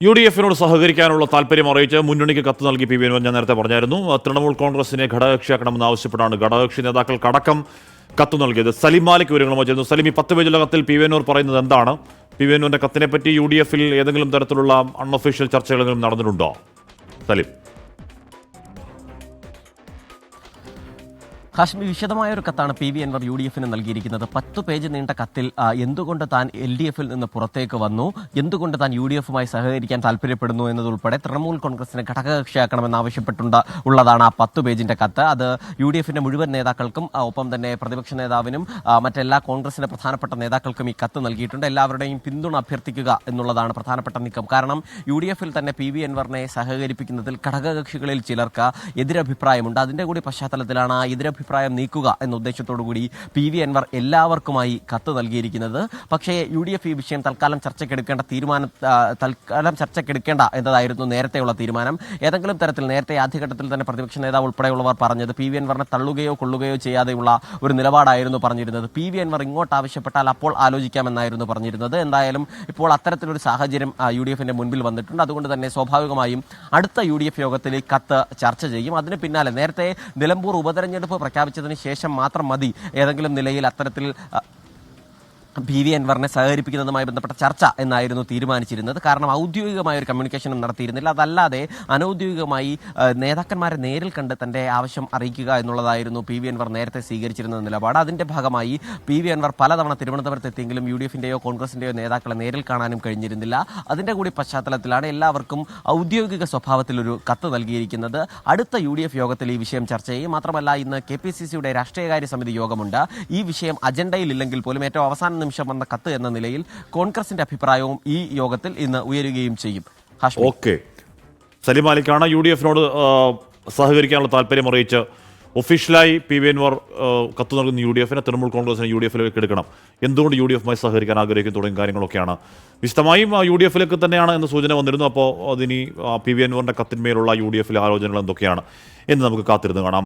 UDF-നോട് സഹകരിക്കാനുള്ള താല്പര്യം അറിയിച്ച് മുന്നണിക്ക് കത്ത് നൽകി പി വി അൻവർ ഞാൻ നേരത്തെ പറഞ്ഞായിരുന്നു. തൃണമൂൽ കോൺഗ്രസിനെ ഘടകകക്ഷിയാക്കണമെന്ന് ആവശ്യപ്പെട്ടാണ് ഘടകകക്ഷി നേതാക്കൾക്കടക്കം കത്ത് നൽകിയത്. സലിം മാലിക് വിവരങ്ങളുമായി ചേർന്നു. സലിം, ഈ 10 പേജുള്ള കത്തിൽ പി വി അൻവർ പറയുന്നത് എന്താണ്? പി വി അൻവറിന്റെ കത്തിനെ പറ്റി UDF-ൽ ഏതെങ്കിലും തരത്തിലുള്ള അൺഒഫീഷ്യൽ ചർച്ചകളെങ്കിലും നടന്നിട്ടുണ്ടോ? സലിം. ഹാഷ്മി, വിശദമായ ഒരു കത്താണ് പി വി അൻവർ UDF-ന് നൽകിയിരിക്കുന്നത്. 10 പേജ് നീണ്ട കത്തിൽ എന്തുകൊണ്ട് താൻ LDF-ൽ നിന്ന് പുറത്തേക്ക് വന്നു, എന്തുകൊണ്ട് താൻ UDF-മായി സഹകരിക്കാൻ താല്പര്യപ്പെടുന്നു എന്നതുൾപ്പെടെ തൃണമൂൽ കോൺഗ്രസിനെ ഘടകകക്ഷിയാക്കണമെന്ന് ഉള്ളതാണ് ആ 10 പേജിന്റെ കത്ത്. അത് UDF-ന്റെ മുഴുവൻ നേതാക്കൾക്കും ഒപ്പം തന്നെ പ്രതിപക്ഷ നേതാവിനും മറ്റെല്ലാ കോൺഗ്രസിന്റെ പ്രധാനപ്പെട്ട നേതാക്കൾക്കും ഈ കത്ത് നൽകിയിട്ടുണ്ട്. എല്ലാവരുടെയും പിന്തുണ അഭ്യർത്ഥിക്കുക എന്നുള്ളതാണ് പ്രധാനപ്പെട്ട നീക്കം. കാരണം UDF-ൽ തന്നെ പി വി അൻവറിനെ സഹകരിപ്പിക്കുന്നതിൽ ഘടകകക്ഷികളിൽ ചിലർക്ക് എതിരഭിപ്രായമുണ്ട്. അതിന്റെ കൂടി പശ്ചാത്തലത്തിലാണ് ആ എതിരഭിപ്രായം നീക്കുക എന്ന ഉദ്ദേശത്തോടുകൂടി പി വി അൻവർ എല്ലാവർക്കുമായി കത്ത് നൽകിയിരിക്കുന്നത്. പക്ഷേ UDF ഈ വിഷയം തൽക്കാലം ചർച്ചയ്ക്കെടുക്കേണ്ട എന്നതായിരുന്നു നേരത്തെയുള്ള തീരുമാനം. ഏതെങ്കിലും തരത്തിൽ നേരത്തെ ആദ്യഘട്ടത്തിൽ തന്നെ പ്രതിപക്ഷ നേതാവ് ഉൾപ്പെടെയുള്ളവർ പറഞ്ഞത് പി വി അൻവറിനെ തള്ളുകയോ കൊള്ളുകയോ ചെയ്യാതെയുള്ള ഒരു നിലപാടായിരുന്നു പറഞ്ഞിരുന്നത്. പി വി അൻവർ ഇങ്ങോട്ട് ആവശ്യപ്പെട്ടാൽ അപ്പോൾ ആലോചിക്കാമെന്നായിരുന്നു പറഞ്ഞിരുന്നത്. എന്തായാലും ഇപ്പോൾ അത്തരത്തിലൊരു സാഹചര്യം UDF-ന്റെ മുൻപിൽ വന്നിട്ടുണ്ട്. അതുകൊണ്ട് തന്നെ സ്വാഭാവികമായും അടുത്ത UDF യോഗത്തിൽ ഈ കത്ത് ചർച്ച ചെയ്യും. അതിന് പിന്നാലെ നേരത്തെ നിലമ്പൂർ ഉപതെരഞ്ഞെടുപ്പ് പ്രഖ്യാപിച്ചതിന് ശേഷം മാത്രം മതി ഏതെങ്കിലും നിലയിൽ അത്തരത്തിൽ പി വി അൻവറിനെ സഹകരിപ്പിക്കുന്നതുമായി ബന്ധപ്പെട്ട ചർച്ച എന്നായിരുന്നു തീരുമാനിച്ചിരുന്നത്. കാരണം ഔദ്യോഗികമായ ഒരു കമ്മ്യൂണിക്കേഷനും നടത്തിയിരുന്നില്ല. അതല്ലാതെ അനൌദ്യോഗികമായി നേതാക്കന്മാരെ നേരിൽ കണ്ട് തന്റെ ആവശ്യം അറിയിക്കുക എന്നുള്ളതായിരുന്നു പി വി അൻവർ നേരത്തെ സ്വീകരിച്ചിരുന്ന നിലപാട്. അതിന്റെ ഭാഗമായി പി വി അൻവർ പലതവണ തിരുവനന്തപുരത്ത് എത്തിയെങ്കിലും UDF-ന്റെയോ കോൺഗ്രസിന്റെയോ നേതാക്കളെ നേരിൽ കാണാനും കഴിഞ്ഞിരുന്നില്ല. അതിന്റെ കൂടി പശ്ചാത്തലത്തിലാണ് എല്ലാവർക്കും ഔദ്യോഗിക സ്വഭാവത്തിലൊരു കത്ത് നൽകിയിരിക്കുന്നത്. അടുത്ത UDF യോഗത്തിൽ ഈ വിഷയം ചർച്ച ചെയ്യും. മാത്രമല്ല, ഇന്ന് KPCC-യുടെ രാഷ്ട്രീയകാര്യ സമിതി യോഗമുണ്ട്. ഈ വിഷയം അജണ്ടയിൽ ഇല്ലെങ്കിൽ പോലും ഏറ്റവും അവസാന നിമിഷം വന്ന കത്ത് എന്ന നിലയിൽ കോൺഗ്രസിന്റെ അഭിപ്രായവും ഈ യോഗത്തിൽ ഇന്ന് ഉയരുകയും ചെയ്യും. ഓക്കെ, സലിം മാലിക്കാണ് UDF-നോട് സഹകരിക്കാനുള്ള താല്പര്യം അറിയിച്ച് ഒഫീഷ്യലായി പി വി അൻവർ കത്ത് നൽകുന്ന UDF-നെ തൃണമൂൽ കോൺഗ്രസിനെ UDF-ലേക്ക് എടുക്കണം, എന്തുകൊണ്ട് UDF-മായി സഹകരിക്കാൻ ആഗ്രഹിക്കും തുടങ്ങിയ കാര്യങ്ങളൊക്കെയാണ്. വിശദമായും UDF-ലേക്ക് തന്നെയാണ് എന്ന് സൂചന വന്നിരുന്നു. അപ്പോൾ അതിനി പി വി അൻവറിന്റെ കത്തിന്മേലുള്ള UDF-ലെ ആലോചനകൾ എന്തൊക്കെയാണ് എന്ന് നമുക്ക് കാത്തിരുന്ന് കാണാം.